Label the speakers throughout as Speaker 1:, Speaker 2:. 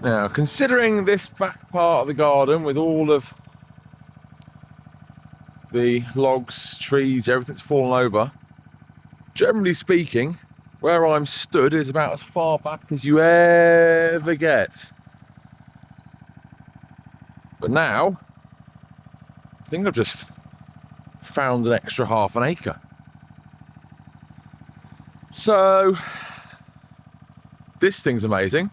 Speaker 1: Now, considering this back part of the garden with all of the logs, trees, everything's fallen over, generally speaking, where I'm stood is about as far back as you ever get. But now, I think I've just found an extra half an acre. So, this thing's amazing.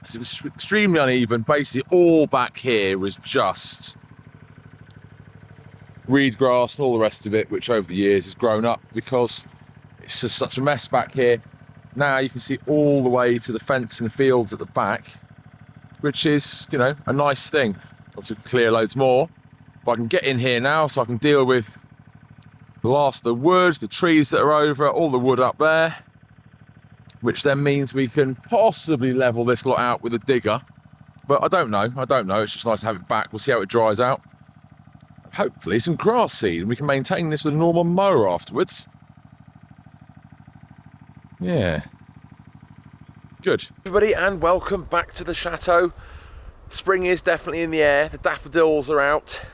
Speaker 1: It was extremely uneven. Basically, all back here was just reed grass and all the rest of it, which over the years has grown up because it's just such a mess back here. Now you can see all the way to the fence and fields at the back, which is, you know, a nice thing. Obviously, clear loads more, but I can get in here now so I can deal with the last of the woods, the trees that are over, all the wood up there, which then means we can possibly level this lot out with a digger. But I don't know. It's just nice to have it back. We'll see how it dries out. Hopefully some grass seed, and we can maintain this with a normal mower afterwards. Yeah. Good. Everybody, and welcome back to the chateau. Spring is definitely in the air. The daffodils are out.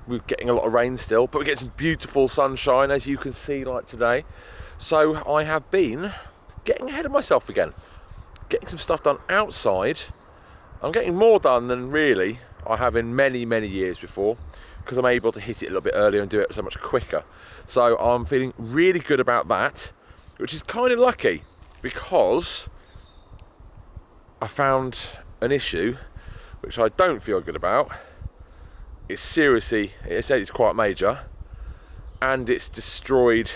Speaker 1: We're getting a lot of rain still, but we get some beautiful sunshine, as you can see, like today. So I have been getting ahead of myself again, getting some stuff done outside. I'm getting more done than really I have in many, many years before, because I'm able to hit it a little bit earlier and do it so much quicker. So I'm feeling really good about that, which is kind of lucky, because I found an issue which I don't feel good about. It's seriously, it's quite major, and it's destroyed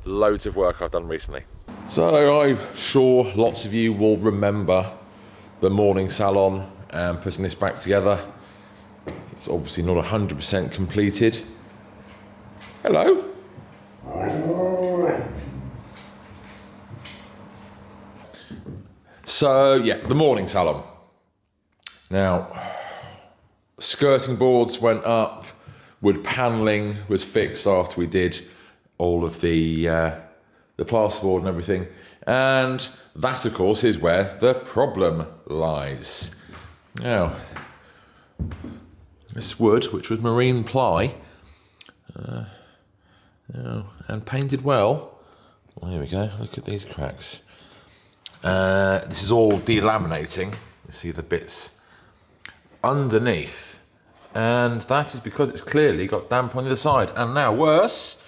Speaker 1: loads of work I've done recently. So I'm sure lots of you will remember the morning salon and putting this back together. It's obviously not 100% completed. Hello. So yeah, the morning salon. Now, skirting boards went up, wood panelling was fixed after we did all of the plasterboard and everything, and that of course is where the problem lies. Now, this wood, which was marine ply, and painted well, here we go, look at these cracks. This is all delaminating, you see the bits underneath, and that is because it's clearly got damp on the other side. And now worse,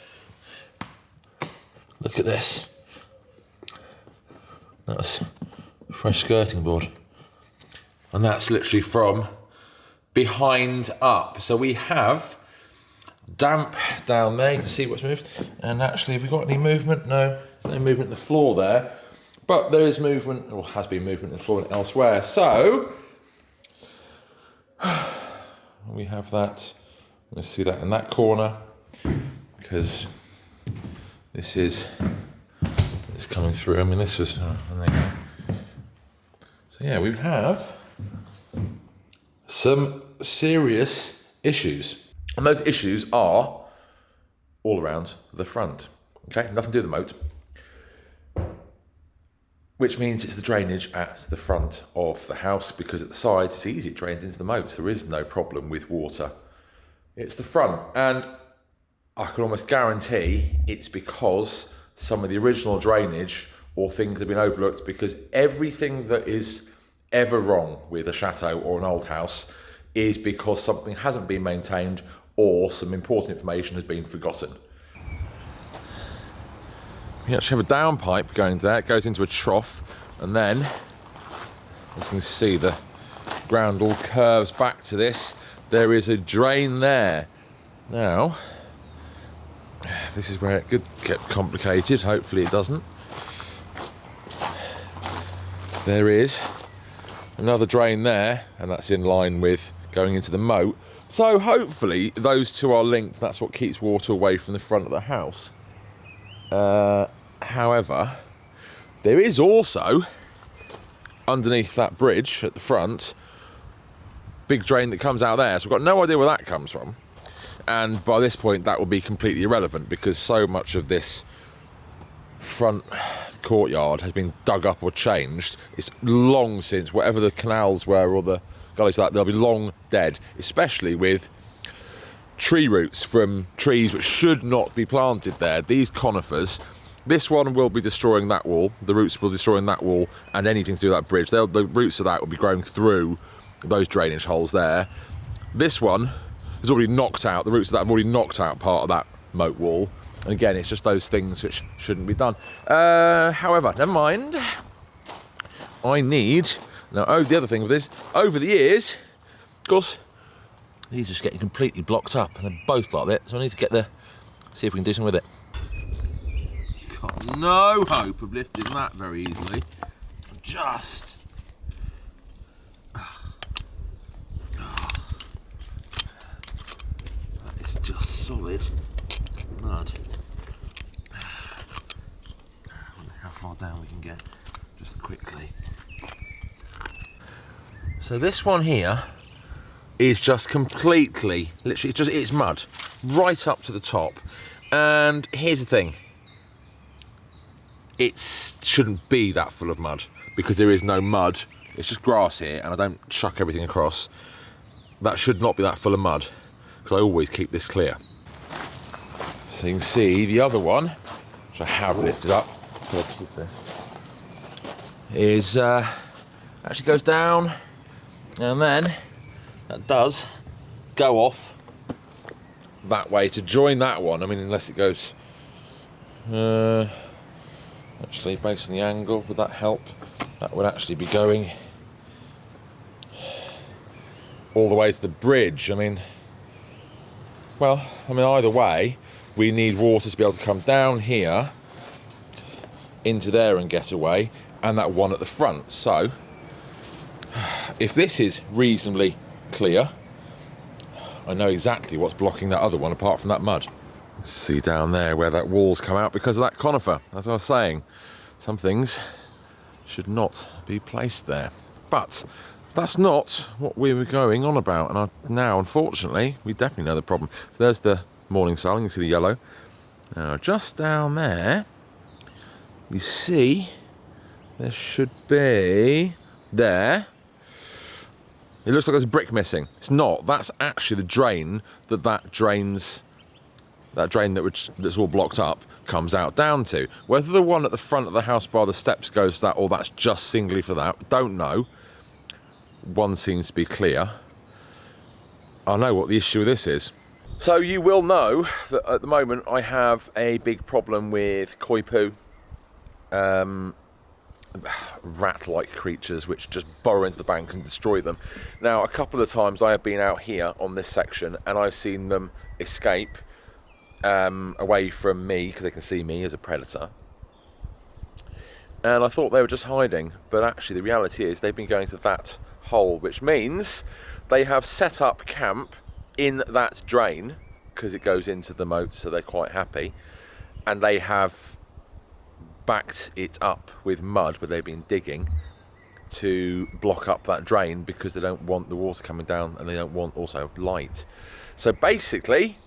Speaker 1: look at this. That's a fresh skirting board. And that's literally from behind up. So we have damp down there. You can see what's moved. And actually, have we got any movement? No, there's no movement in the floor there. But there is movement, or has been movement in the floor and elsewhere. So we have that. Let's see that in that corner, because this is coming through. I mean, this was, there you go. So yeah, we have some serious issues. And those issues are all around the front. Okay, nothing to do with the moat. Which means it's the drainage at the front of the house, because at the sides it's easy, it drains into the moat. So there is no problem with water. It's the front. And I can almost guarantee it's because some of the original drainage or things have been overlooked, because everything that is ever wrong with a chateau or an old house is because something hasn't been maintained or some important information has been forgotten. You actually have a downpipe going there. It goes into a trough, and then, as you can see, the ground all curves back to this. There is a drain there. Now, this is where it could get complicated. Hopefully it doesn't. There is another drain there, and that's in line with going into the moat. So hopefully those two are linked. That's what keeps water away from the front of the house. However, there is also, underneath that bridge at the front, big drain that comes out there. So we've got no idea where that comes from. And by this point, that will be completely irrelevant, because so much of this front courtyard has been dug up or changed, it's long since whatever the canals were or the gullies like that, they'll be long dead, especially with tree roots from trees which should not be planted there. These conifers, this one will be destroying that wall, the roots will be destroying that wall and anything to do with that bridge. The roots of that will be growing through those drainage holes there. This one has already knocked out, the roots of that have already knocked out part of that moat wall. And again, it's just those things which shouldn't be done. However, never mind. I need... Now, the other thing with this, over the years, of course, these are just getting completely blocked up, and they're both like that, so I need to see if we can do something with it. You've got no hope of lifting that very easily. Just... that is just solid mud. I wonder how far down we can get, just quickly. So this one here is just completely, literally, it's mud, right up to the top. And here's the thing, it shouldn't be that full of mud, because there is no mud, it's just grass here, and I don't chuck everything across. That should not be that full of mud, because I always keep this clear. So you can see the other one, which I have lifted up, is actually goes down, and then that does go off that way to join that one. I mean, unless it goes actually based on the angle, would that help? That would actually be going all the way to the bridge. I mean, either way, we need water to be able to come down here into there and get away, and that one at the front. So if this is reasonably clear, I know exactly what's blocking that other one apart from that mud. See down there where that wall's come out because of that conifer. As I was saying, some things should not be placed there. But that's not what we were going on about, and now, unfortunately, we definitely know the problem. So there's the morning sun, you can see the yellow. Now, just down there, you see, there should be, there, it looks like there's a brick missing. It's not, that's actually the drain that drains, that drain that's all blocked up comes out down to. Whether the one at the front of the house by the steps goes to that, or that's just singly for that, don't know. One seems to be clear. I know what the issue with this is. So you will know that at the moment I have a big problem with Coypu, rat-like creatures which just burrow into the bank and destroy them. Now, a couple of times I have been out here on this section and I've seen them escape away from me because they can see me as a predator. And I thought they were just hiding, but actually the reality is they've been going to that hole, which means they have set up camp in that drain because it goes into the moat, so they're quite happy, and they have backed it up with mud where they've been digging to block up that drain because they don't want the water coming down and they don't want also light. So basically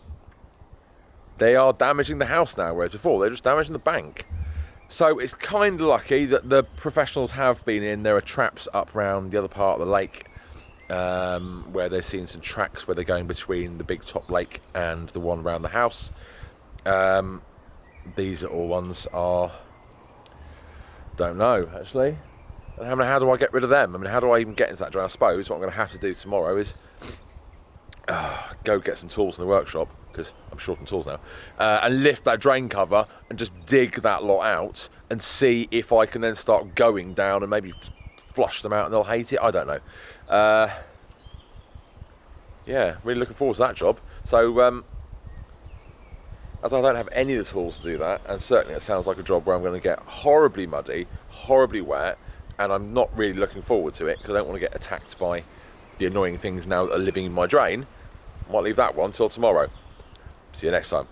Speaker 1: they are damaging the house now, whereas before they're just damaging the bank. So it's kind of lucky that the professionals have been in. There are traps up around the other part of the lake where they've seen some tracks where they're going between the big top lake and the one around the house. These little ones are, don't know actually. How do I get rid of them? I mean, how do I even get into that drain? I suppose what I'm going to have to do tomorrow is go get some tools in the workshop, because I'm short on tools now, and lift that drain cover and just dig that lot out and see if I can then start going down and maybe flush them out and they'll hate it. I don't know. Yeah, really looking forward to that job. So as I don't have any of the tools to do that, and certainly it sounds like a job where I'm going to get horribly muddy, horribly wet, and I'm not really looking forward to it because I don't want to get attacked by the annoying things now that are living in my drain. I might leave that one till tomorrow. See you next time.